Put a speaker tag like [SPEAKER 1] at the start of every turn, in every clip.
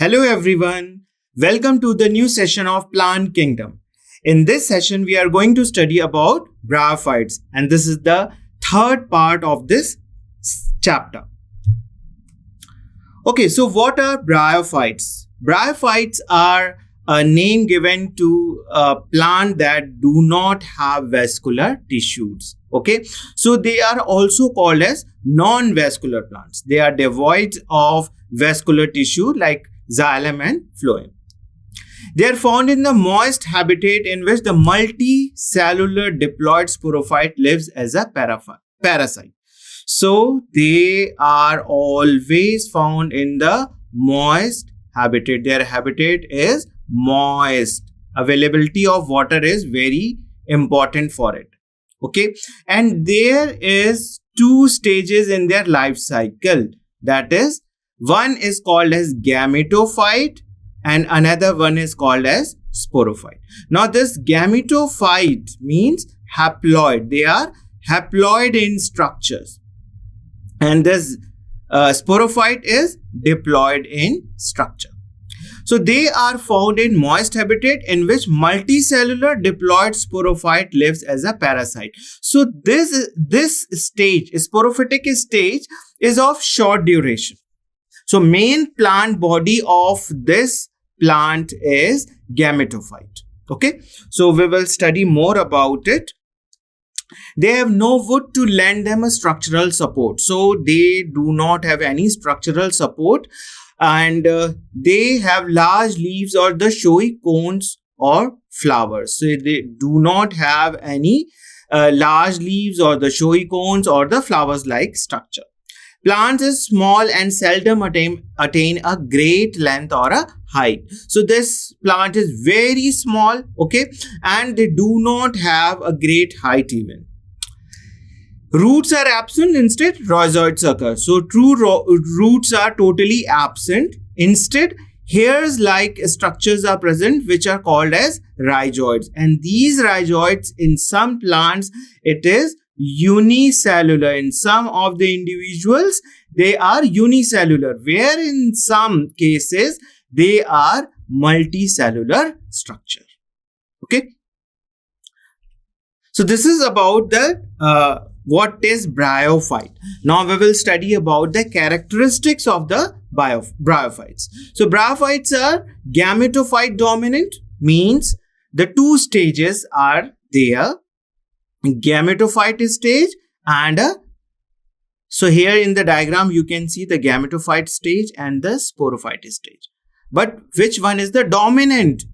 [SPEAKER 1] Hello everyone, welcome to the new session of Plant Kingdom. In this session, we are going to study about bryophytes, and this is the third part of this chapter. Okay, so what are bryophytes? Bryophytes are a name given to a plant that do not have vascular tissues. Okay, so they are also called as non-vascular plants. They are devoid of vascular tissue like xylem and phloem. They are found in the moist habitat in which the multicellular diploid sporophyte lives as a parasite. So they are always found in the moist habitat. Their habitat is moist. Availability of water is very important for it. Okay, and there is two stages in their life cycle. That is, one is called as gametophyte and another one is called as sporophyte. Now this gametophyte means haploid. They are haploid in structures. And this sporophyte is diploid in structure. So they are found in moist habitat in which multicellular diploid sporophyte lives as a parasite. So this stage, sporophytic stage, is of short duration. So main plant body of this plant is gametophyte. Okay, so we will study more about it. They have no wood to lend them a structural support. So they do not have any structural support, and they have large leaves or the showy cones or flowers. So they do not have any large leaves or the showy cones or the flowers like structure. Plants is small and seldom attain a great length or a height. So this plant is very small, okay, and they do not have a great height even. Roots are absent, instead rhizoids occur. So true roots are totally absent. Instead, hairs-like structures are present which are called as rhizoids. And these rhizoids in some plants, it is unicellular. In some of the individuals, they are unicellular, where in some cases, they are multicellular structure. Okay. So this is about the what is bryophyte. Now we will study about the characteristics of the bryophytes. So bryophytes are gametophyte dominant, means the two stages are there. Gametophyte stage and so here in the diagram you can see the gametophyte stage and the sporophyte stage. But which one is the dominant?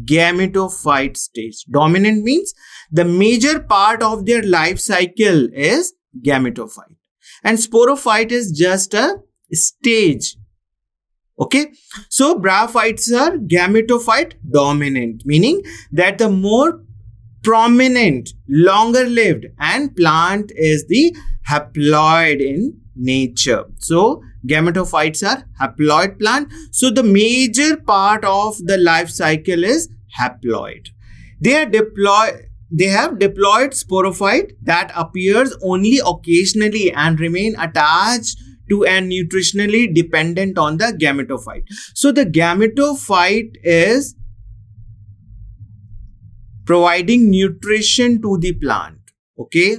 [SPEAKER 1] Gametophyte stage. Dominant means the major part of their life cycle is gametophyte, and sporophyte is just a stage. Okay, so bryophytes are gametophyte dominant, meaning that the more prominent, longer lived, and plant is the haploid in nature. So gametophytes are haploid plant. So the major part of the life cycle is haploid. They have diploid sporophyte that appears only occasionally and remain attached to and nutritionally dependent on the gametophyte. So the gametophyte is providing nutrition to the plant. Okay,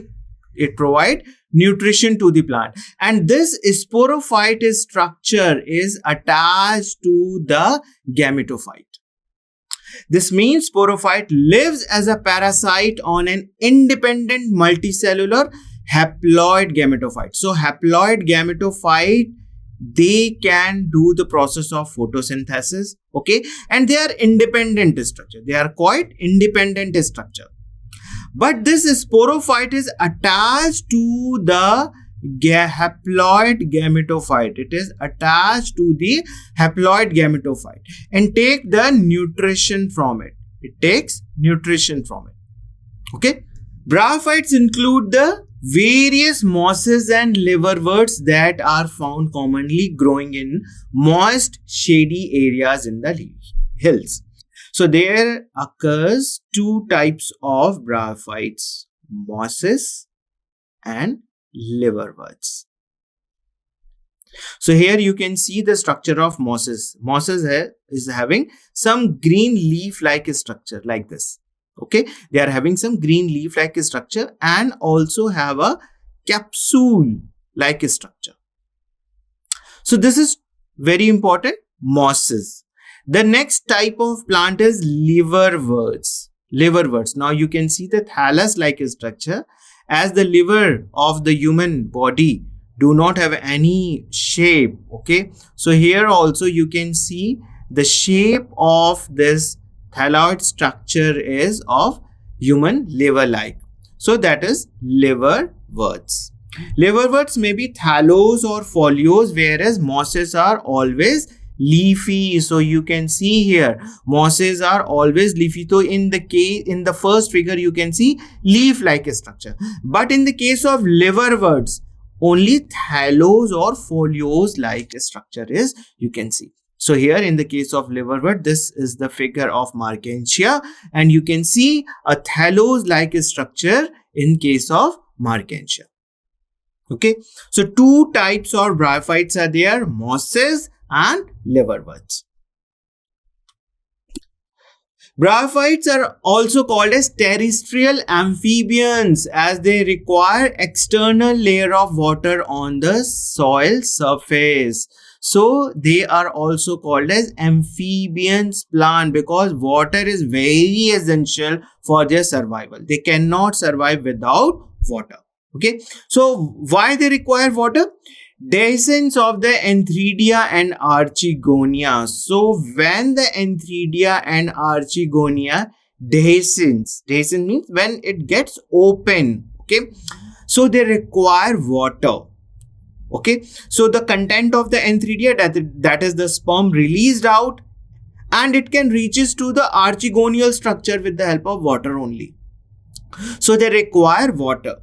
[SPEAKER 1] it provides nutrition to the plant, and this sporophyte structure is attached to the gametophyte. This means sporophyte lives as a parasite on an independent multicellular haploid gametophyte. So haploid gametophyte, they can do the process of photosynthesis, okay, and they are independent structure. They are quite independent structure. But this sporophyte is attached to the haploid gametophyte. It is attached to the haploid gametophyte and take the nutrition from it. It takes nutrition from it. Okay. Bryophytes include the various mosses and liverworts that are found commonly growing in moist, shady areas in the hills. So there occurs two types of bryophytes, mosses and liverworts. So here you can see the structure of mosses. Mosses is having some green leaf-like structure like this. Okay, they are having some green leaf-like structure and also have a capsule-like structure. So this is very important, mosses. The next type of plant is liverworts. Liverworts. Now you can see the thallus-like structure, as the liver of the human body do not have any shape. Okay, so here also you can see the shape of this thalloid structure is of human liver-like. So that is liverworts. Liverworts may be thallose or foliose, whereas mosses are always leafy. So you can see here mosses are always leafy. So in the first figure you can see leaf-like structure, but in the case of liverworts only thallose or foliose-like structure is you can see. So here in the case of liverwort, this is the figure of Markensia, and you can see a thallose-like structure in case of Markensia. Okay, so two types of bryophytes are there, mosses and liverworts. Bryophytes are also called as terrestrial amphibians, as they require external layer of water on the soil surface. So they are also called as amphibians plant because water is very essential for their survival. They cannot survive without water. Okay, so why they require water? Dehiscence of the Antheridia and Archegonia. So when the Antheridia and Archegonia dehiscence means when it gets open. Okay, so they require water. Okay, so the content of the Antheridia, that is the sperm released out, and it can reaches to the archegonial structure with the help of water only. So they require water.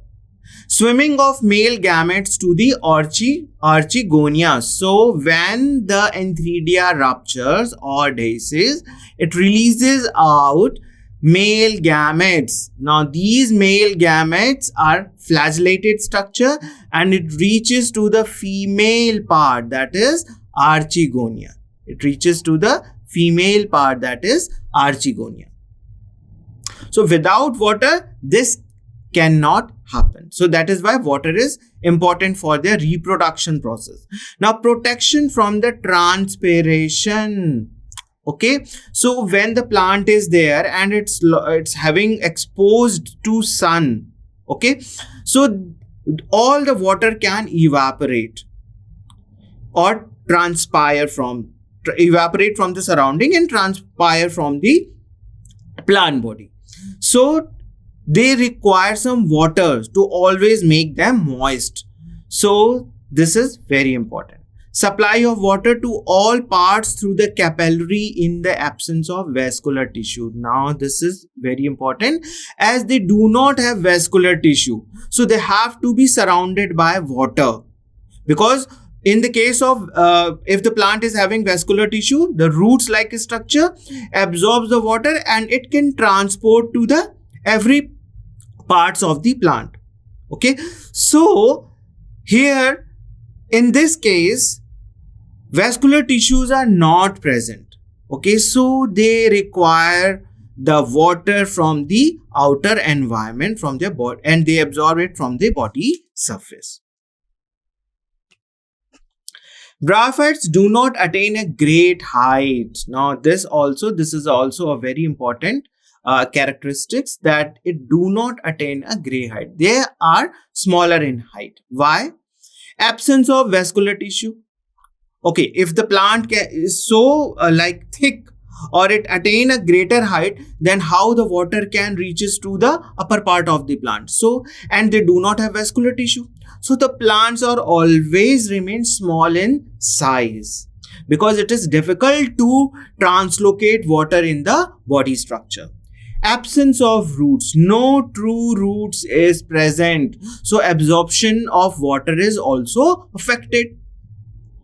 [SPEAKER 1] Swimming of male gametes to the archegonia. So when the Antheridia ruptures or dehisces, it releases out male gametes. Now these male gametes are flagellated structure and it reaches to the female part, that is archegonia. It reaches to the female part, that is archegonia. So without water, this cannot happen. So that is why water is important for their reproduction process. Now protection from the transpiration. Okay, so when the plant is there and it's having exposed to sun, okay, so all the water can evaporate or evaporate from the surrounding and transpire from the plant body. So they require some water to always make them moist. So this is very important. Supply of water to all parts through the capillary in the absence of vascular tissue. Now this is very important as they do not have vascular tissue. So they have to be surrounded by water, because in the case of if the plant is having vascular tissue, the roots like structure absorbs the water and it can transport to the every parts of the plant. Okay, so here in this case vascular tissues are not present. Okay, so they require the water from the outer environment from their body and they absorb it from the body surface. Bryophytes do not attain a great height. Now this is also a very important characteristics, that it do not attain a great height. They are smaller in height. Why? Absence of vascular tissue. Okay, if the plant is so thick or it attain a greater height, then how the water can reaches to the upper part of the plant. So, and they do not have vascular tissue. So the plants are always remain small in size because it is difficult to translocate water in the body structure. Absence of roots. No true roots is present. So absorption of water is also affected.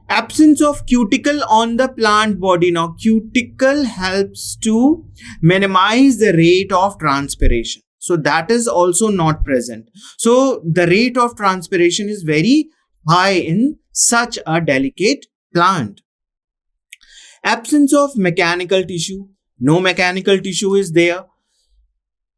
[SPEAKER 1] Absence of cuticle on the plant body. Now cuticle helps to minimize the rate of transpiration. So that is also not present. So the rate of transpiration is very high in such a delicate plant. Absence of mechanical tissue. No mechanical tissue is there.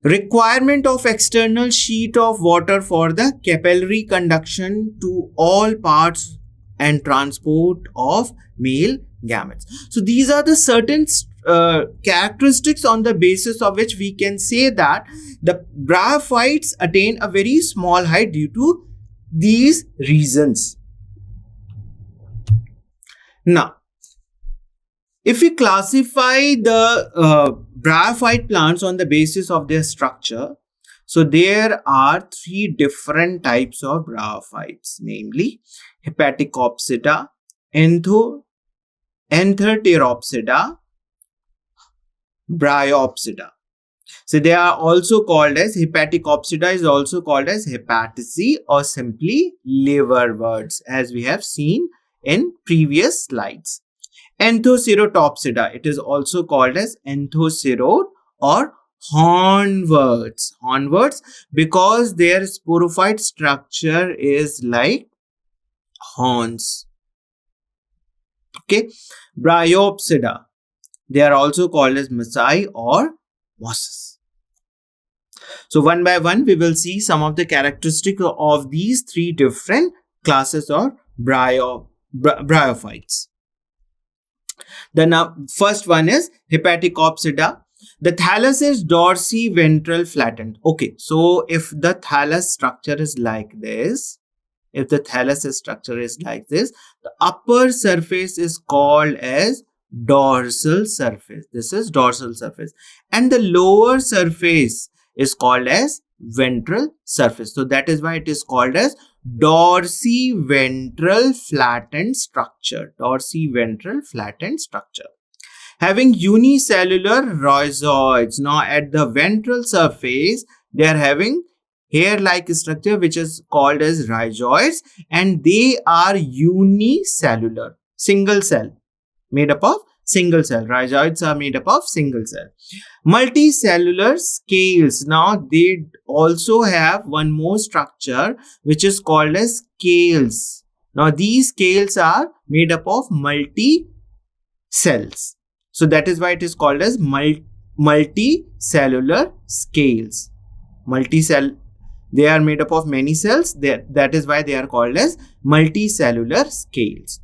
[SPEAKER 1] Requirement of external sheet of water for the capillary conduction to all parts and transport of male gametes. So these are the certain characteristics on the basis of which we can say that the bryophytes attain a very small height due to these reasons. Now, if we classify the bryophyte plants on the basis of their structure, so there are three different types of bryophytes, namely Hepaticopsida, Pteridophytes, Bryopsida. So they are also called as Hepaticopsida is also called as Hepaticae or simply liverworts, as we have seen in previous slides. Ceratopsida, it is also called as anthocerot or hornworts. Hornworts because their sporophyte structure is like horns. Okay. Bryopsida, they are also called as Masai or mosses. So one by one, we will see some of the characteristics of these three different classes of bryophytes. The first one is Hepaticopsida. The thallus is dorsiventral flattened. Okay, so if the thallus structure is like this, the upper surface is called as dorsal surface. This is dorsal surface. And the lower surface is called as ventral surface. So that is why it is called as dorsiventral flattened structure. Dorsiventral flattened structure. Having unicellular rhizoids. Now at the ventral surface, they are having hair-like structure which is called as rhizoids, and they are unicellular, single cell, made up of single cell. Rhizoids are made up of single cell. Multicellular scales. Now they also have one more structure which is called as scales. Now these scales are made up of multi-cells. So that is why it is called as multicellular scales. They are made up of many cells. That is why they are called as multicellular scales.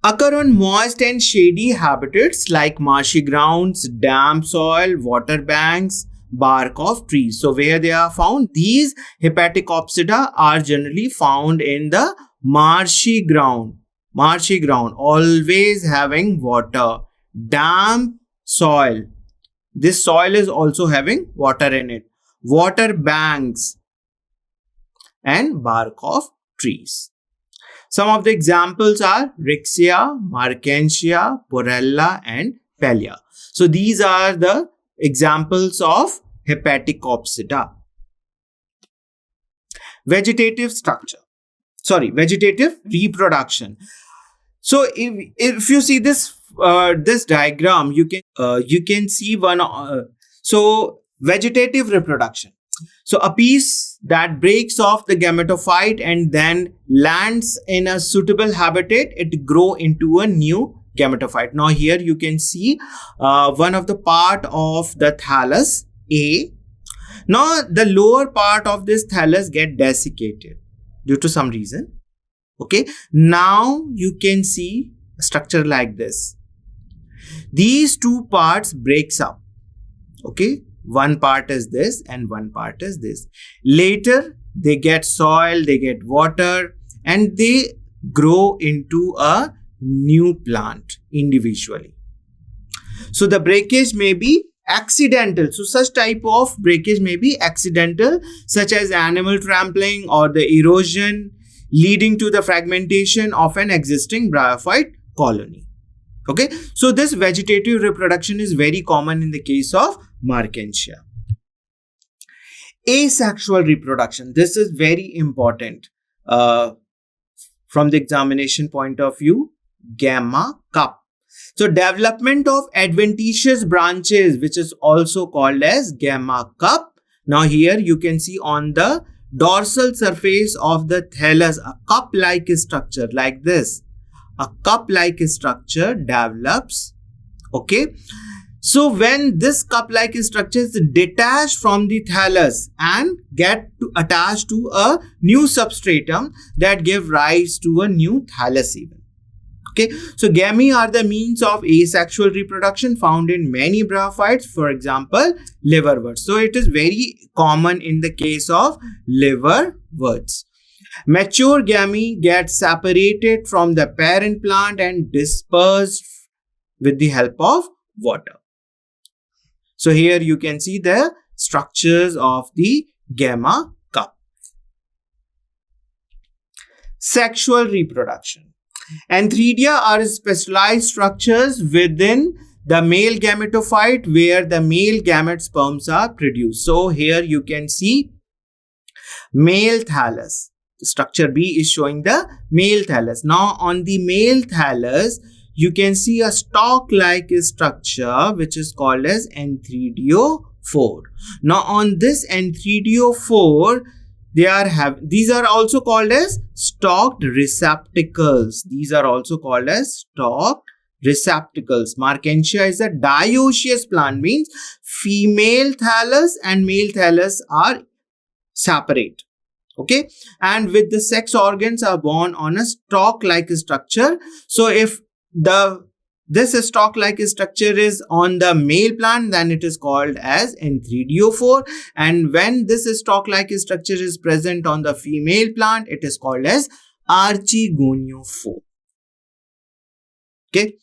[SPEAKER 1] Occur on moist and shady habitats like marshy grounds, damp soil, water banks, bark of trees. So where they are found, these Hepaticopsida are generally found in the marshy ground, always having water, damp soil. This soil is also having water in it, water banks, and bark of trees. Some of the examples are Rixia, Markensia, Porella, and Pellia. So these are the examples of Hepaticopsida. Vegetative reproduction. So if you see this diagram, you can see one. So vegetative reproduction. So a piece that breaks off the gametophyte and then lands in a suitable habitat, it grow into a new gametophyte. Now here you can see one of the part of the thallus A. Now the lower part of this thallus get desiccated due to some reason. Okay. Now you can see a structure like this. These two parts breaks up. Okay. One part is this and one part is this. Later, they get soil, they get water, and they grow into a new plant individually. So the breakage may be accidental. So such type of breakage may be accidental, such as animal trampling or the erosion leading to the fragmentation of an existing bryophyte colony. Okay, so this vegetative reproduction is very common in the case of Markensia. Asexual reproduction. This is very important from the examination point of view. Gamma cup. So development of adventitious branches, which is also called as gamma cup. Now here you can see on the dorsal surface of the thallus, a cup-like structure like this. A cup-like structure develops. Okay. So when this cup-like structure is detached from the thallus and get attached to a new substratum that give rise to a new thallus even. Okay, so gamete are the means of asexual reproduction found in many bryophytes, for example, liverworts. So it is very common in the case of liverworts. Mature gamete get separated from the parent plant and dispersed with the help of water. So here you can see the structures of the gamma cup. Sexual reproduction. Antheridia are specialized structures within the male gametophyte where the male gamete sperms are produced. So here you can see male thallus. Structure B is showing the male thallus. Now on the male thallus, you can see a stalk-like structure which is called as antheridiophore. Now on this antheridiophore, these are also called as stalked receptacles. These are also called as stalked receptacles. Markensia is a dioecious plant, means female thallus and male thallus are separate. Okay, and with the sex organs are born on a stalk-like structure. So if this stalk-like structure is on the male plant, then it is called as antheridiophore, and when this stalk-like structure is present on the female plant, it is called as archigoniophore. Okay,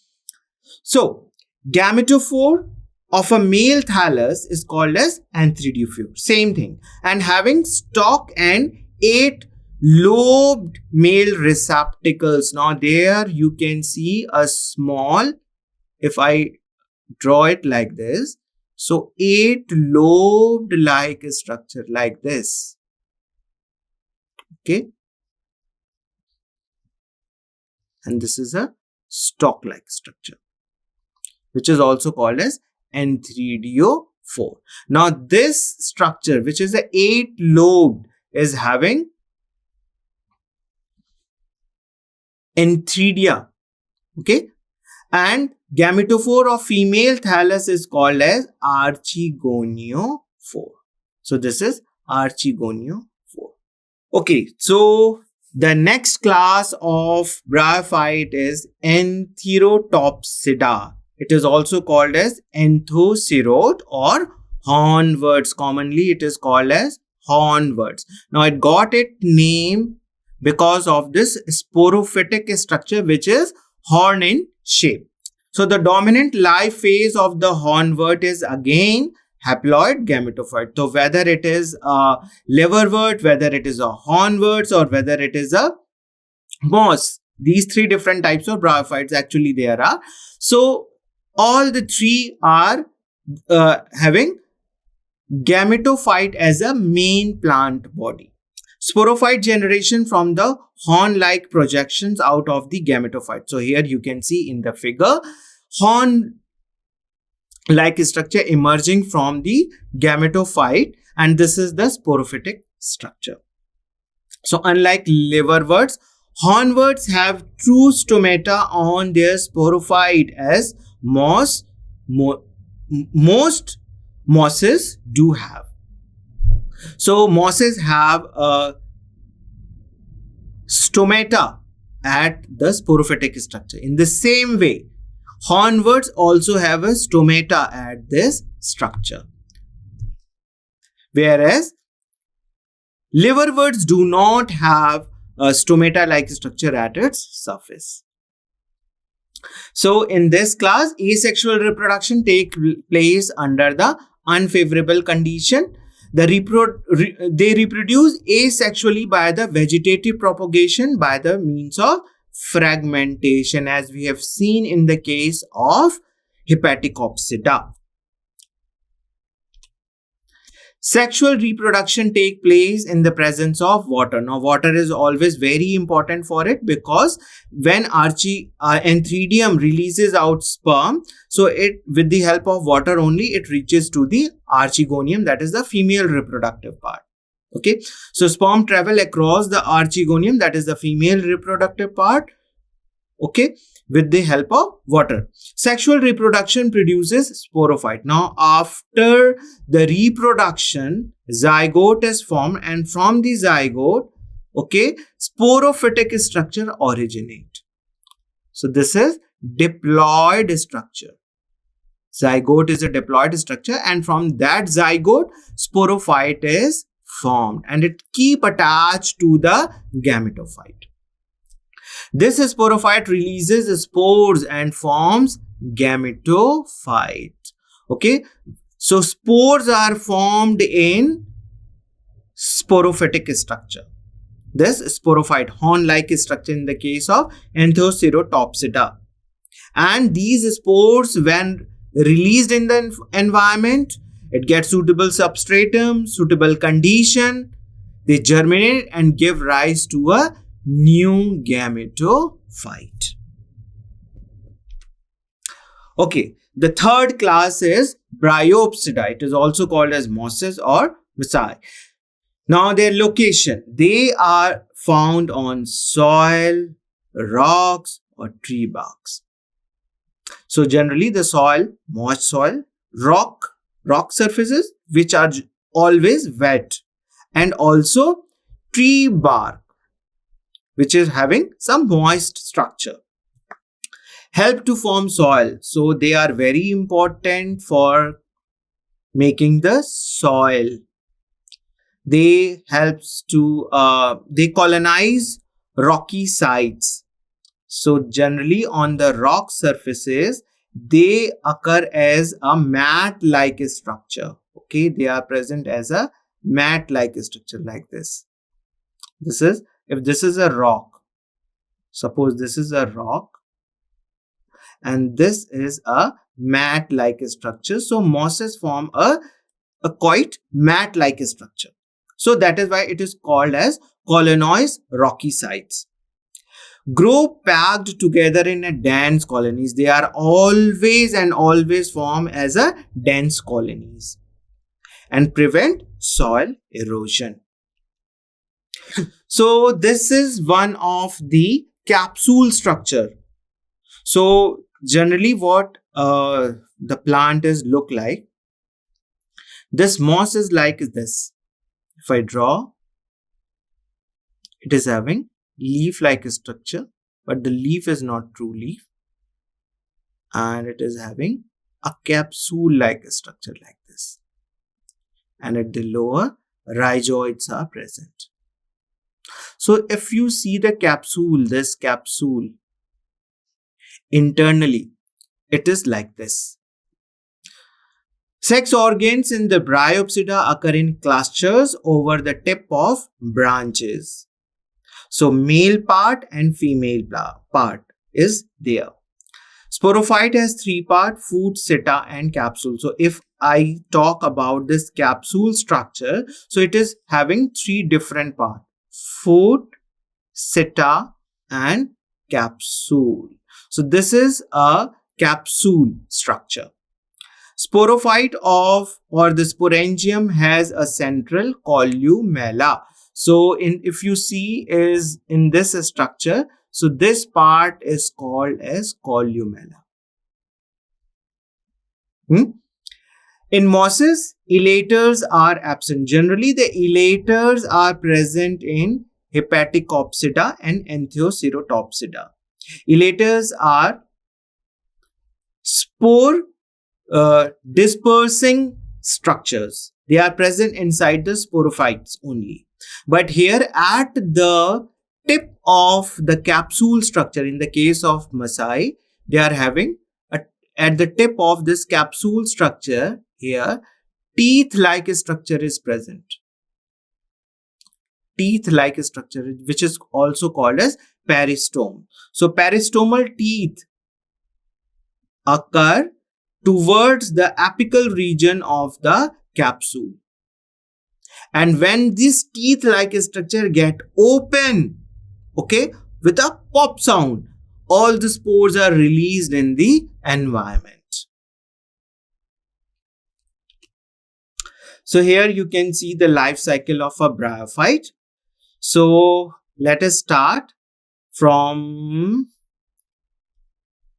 [SPEAKER 1] so gametophore of a male thallus is called as antheridiophore. Same thing, and having stalk and 8 lobed male receptacles. Now there you can see a small, if I draw it like this, so 8 lobed like structure like this. Okay, and this is a stalk like structure which is also called as antheridiophore. Now this structure, which is a 8 lobed, is having antheridia. Okay, and gametophore of female thallus is called as archigoniophore. So this is archigoniophore. Okay, so the next class of bryophyte is Pteridophyta. It is also called as anthocerote or hornworts. Commonly it is called as hornworts. Now it got its name because of this sporophytic structure which is horn in shape. So the dominant life phase of the hornwort is again haploid gametophyte. So whether it is a liverwort, whether it is a hornwort, or whether it is a moss, these 3 different types of bryophytes actually there are. So all the 3 are having gametophyte as a main plant body. Sporophyte generation from the horn-like projections out of the gametophyte. So here you can see in the figure, horn-like structure emerging from the gametophyte, and this is the sporophytic structure. So unlike liverworts, hornworts have true stomata on their sporophyte as most mosses do have. So mosses have a stomata at the sporophytic structure. In the same way, hornworts also have a stomata at this structure. Whereas liverworts do not have a stomata-like structure at its surface. So in this class, asexual reproduction takes place under the unfavorable condition. They reproduce asexually by the vegetative propagation by the means of fragmentation, as we have seen in the case of Hepaticopsida. Sexual reproduction takes place in the presence of water. Now, water is always very important for it because when Antheridium releases out sperm, so it, with the help of water only, it reaches to the archegonium, that is the female reproductive part. Okay, so sperm travel across the archegonium, that is the female reproductive part, okay, with the help of water. Sexual reproduction produces sporophyte. Now, after the reproduction, zygote is formed, and from the zygote, okay, sporophytic structure originate. So this is diploid structure. Zygote is a diploid structure, and from that zygote, sporophyte is formed, and it keep attached to the gametophyte. This sporophyte releases spores and forms gametophyte. Okay, so spores are formed in sporophytic structure. This sporophyte, horn-like structure in the case of Pteridophytes. And these spores, when released in the environment, it gets suitable substratum, suitable condition, they germinate and give rise to a new gametophyte. Okay, the third class is Bryopsida. It is also called as mosses or mossae. Now their location, they are found on soil, rocks or tree barks. So generally the soil, moist soil, rock surfaces which are always wet, and also tree bark which is having some moist structure, help to form soil. So they are very important for making the soil. They helps to they colonize rocky sites. So generally on the rock surfaces, they occur as a mat-like structure. Okay, they are present as a mat-like structure like this. This is, if this is a rock, suppose this is a rock and this is a mat-like structure. So mosses form a quite mat-like structure. So that is why it is called as colonized rocky sites. Grow packed together in a dense colonies. They are always form as a dense colonies and prevent soil erosion. So this is one of the capsule structure. So generally what the plant is look like, this moss is like this. If I draw, it is having leaf-like structure, but the leaf is not true leaf, and it is having a capsule-like structure like this, and at the lower, rhizoids are present. So if you see the capsule, this capsule, internally, it is like this. Sex organs in the Bryopsida occur in clusters over the tip of branches. So male part and female part is there. Sporophyte has three parts: food, seta and capsule. So if I talk about this capsule structure, so it is having three different parts: food, seta and capsule. So this is a capsule structure. Sporophyte or the sporangium has a central columella. So if you see is in this structure, so this part is called as columella. In mosses, elaters are absent. Generally, the elaters are present in Hepaticopsida and Pteridophytes. Elaters are spore dispersing structures. They are present inside the sporophytes only. But here at the tip of the capsule structure, in the case of mossae, they are having at the tip of this capsule structure here, teeth-like structure is present. Teeth-like structure, which is also called as peristome. So peristomal teeth occur towards the apical region of the capsule. And when this teeth-like structure get open, okay, with a pop sound, all the spores are released in the environment. So here you can see the life cycle of a bryophyte. So let us start from,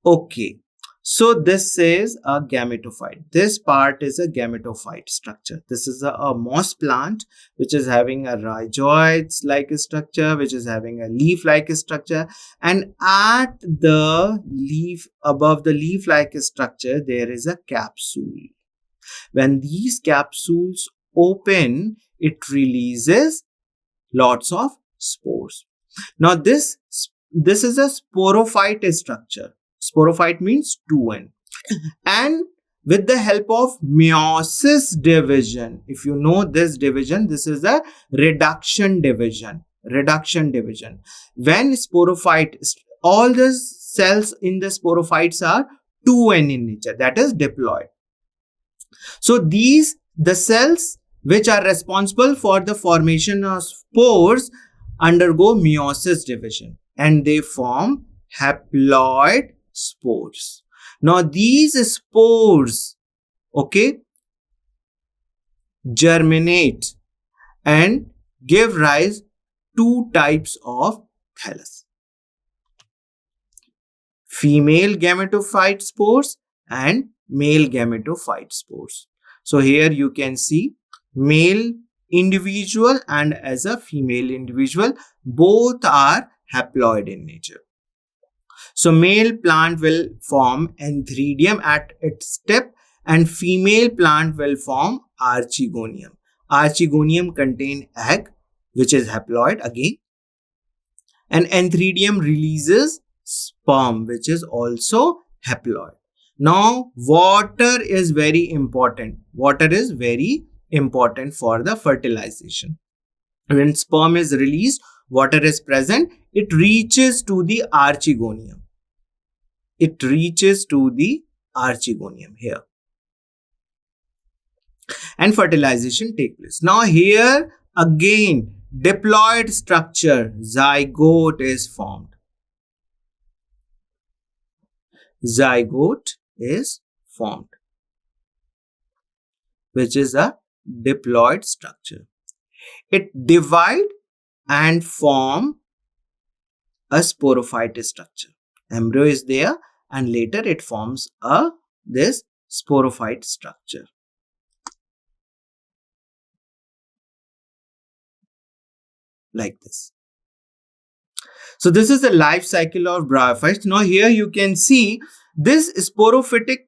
[SPEAKER 1] okay. So this is a gametophyte. This part is a gametophyte structure. This is a moss plant which is having a rhizoids-like structure, which is having a leaf-like structure. And at the leaf, above the leaf-like structure, there is a capsule. When these capsules open, it releases lots of spores. Now this is a sporophyte structure. Sporophyte means 2N. And with the help of meiosis division, if you know this division, this is a reduction division. Reduction division. When sporophyte, all the cells in the sporophytes are 2N in nature, that is diploid. So the cells which are responsible for the formation of spores undergo meiosis division and they form haploid spores. Now these spores, okay, germinate and give rise to types of thallus. Female gametophyte spores and male gametophyte spores. So here you can see male individual and as a female individual, both are haploid in nature. So male plant will form antheridium at its tip and female plant will form archegonium. Archegonium contain egg which is haploid again, and antheridium releases sperm which is also haploid. Now water is very important. Water is very important for the fertilization. When sperm is released, water is present, it reaches to the archegonium. It reaches to the archegonium here. And fertilization takes place. Now here again diploid structure, zygote is formed. Zygote is formed, which is a diploid structure. It divide and form a sporophyte structure. Embryo is there and later it forms this sporophyte structure. Like this. So this is the life cycle of bryophytes. Now here you can see this sporophytic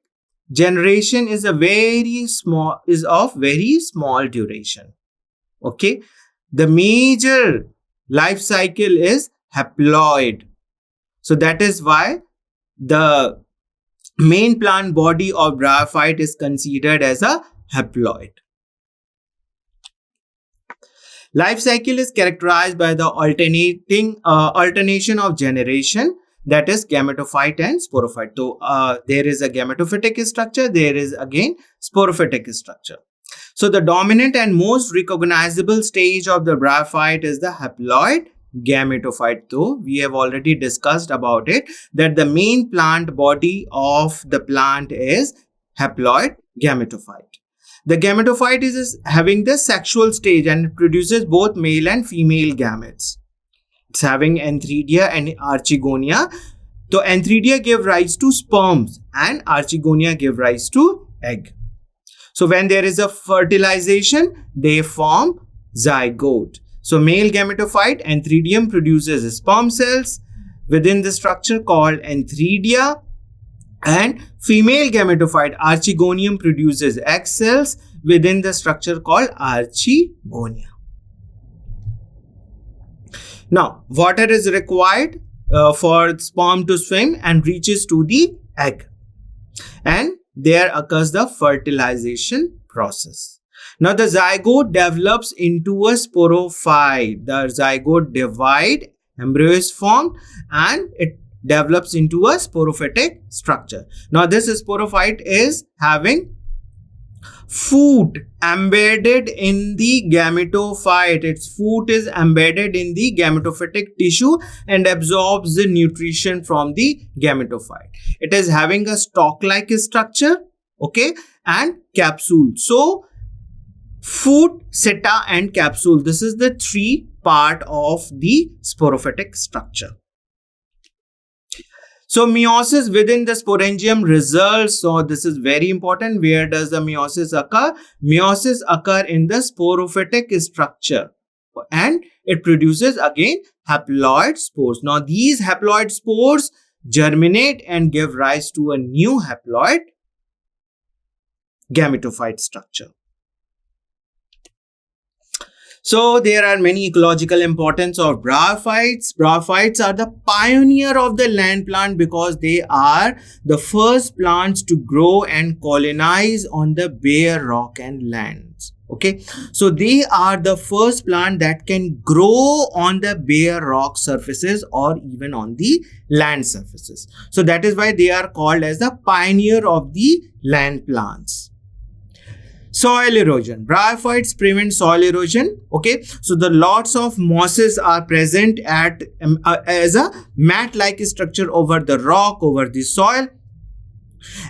[SPEAKER 1] generation is of very small duration. Okay. The major life cycle is haploid. So that is why the main plant body of bryophyte is considered as a haploid. Life cycle is characterized by the alternation of generation, that is gametophyte and sporophyte. So there is a gametophytic structure, there is again sporophytic structure. So the dominant and most recognizable stage of the bryophyte is the haploid gametophyte. Though we have already discussed about it, that the main plant body of the plant is haploid gametophyte. The gametophyte is having the sexual stage and produces both male and female gametes. It's having antheridia and archegonia. So antheridia give rise to sperms and archegonia give rise to egg. So when there is a fertilization, they form zygote. So male gametophyte antheridium produces sperm cells within the structure called antheridia, and female gametophyte archegonium produces egg cells within the structure called archegonia. Now, water is required for sperm to swim and reaches to the egg. And there occurs the fertilization process. Now, the zygote develops into a sporophyte. The zygote divide, embryo is formed, and it develops into a sporophytic structure. Now, this sporophyte is having food embedded in the gametophyte. Its food is embedded in the gametophytic tissue and absorbs the nutrition from the gametophyte. It is having a stalk-like structure, okay, and capsule. So, food, seta, and capsule. This is the three part of the sporophytic structure. So meiosis within the sporangium results. So this is very important. Where does the meiosis occur? Meiosis occur in the sporophytic structure, and it produces again haploid spores. Now these haploid spores germinate and give rise to a new haploid gametophyte structure. So there are many ecological importance of bryophytes. Bryophytes are the pioneer of the land plant because they are the first plants to grow and colonize on the bare rock and lands. Okay, so they are the first plant that can grow on the bare rock surfaces or even on the land surfaces. So that is why they are called as the pioneer of the land plants. Soil erosion. Bryophytes prevent soil erosion. Okay, so the lots of mosses are present at as a mat-like structure over the rock, over the soil,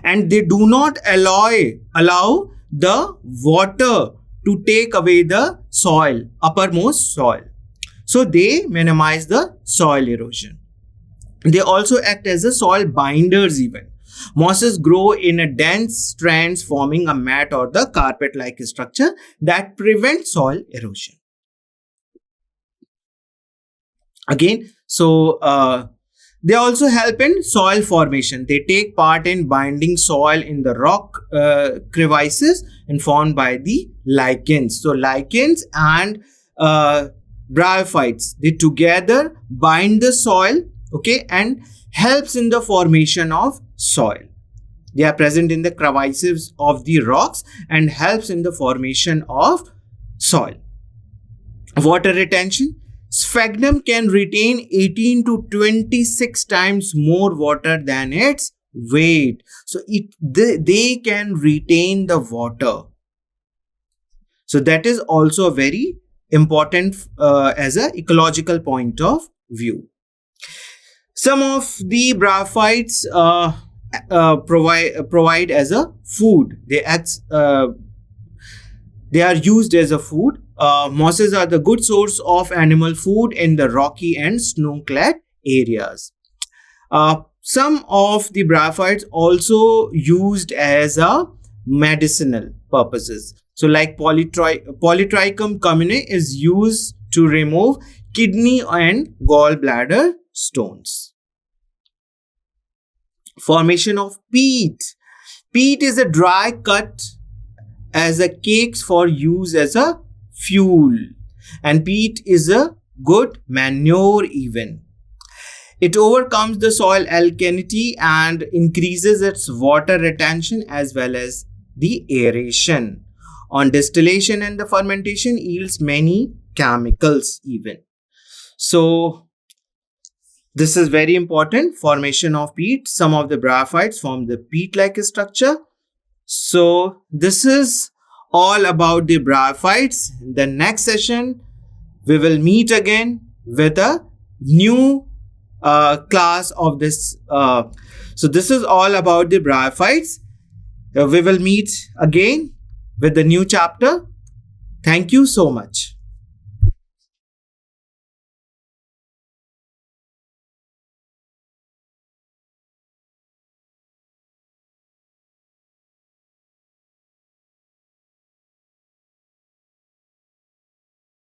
[SPEAKER 1] and they do not allow the water to take away the soil, uppermost soil. So they minimize the soil erosion. They also act as a soil binders even. Mosses grow in a dense strands forming a mat or the carpet-like structure that prevents soil erosion. Again, so they also help in soil formation. They take part in binding soil in the rock crevices and formed by the lichens. So lichens and bryophytes, they together bind the soil, okay, and helps in the formation of soil. They are present in the crevices of the rocks and helps in the formation of soil. Water retention. Sphagnum can retain 18 to 26 times more water than its weight. So they can retain the water. So that is also very important as an ecological point of view. Some of the bryophytes provide as a food. They are used as a food. Mosses are the good source of animal food in the rocky and snow-clad areas. Some of the bryophytes also used as a medicinal purposes. So like Polytrichum commune is used to remove kidney and gallbladder stones. Formation of peat. Peat is a dry cut as a cakes for use as a fuel, and peat is a good manure even. It overcomes the soil alkalinity and increases its water retention as well as the aeration. On distillation and the fermentation yields many chemicals even. So this is very important. Formation of peat. Some of the bryophytes form the peat-like structure. So this is all about the bryophytes. In the next session, we will meet again with a new class of this. So this is all about the bryophytes. We will meet again with the new chapter. Thank you so much.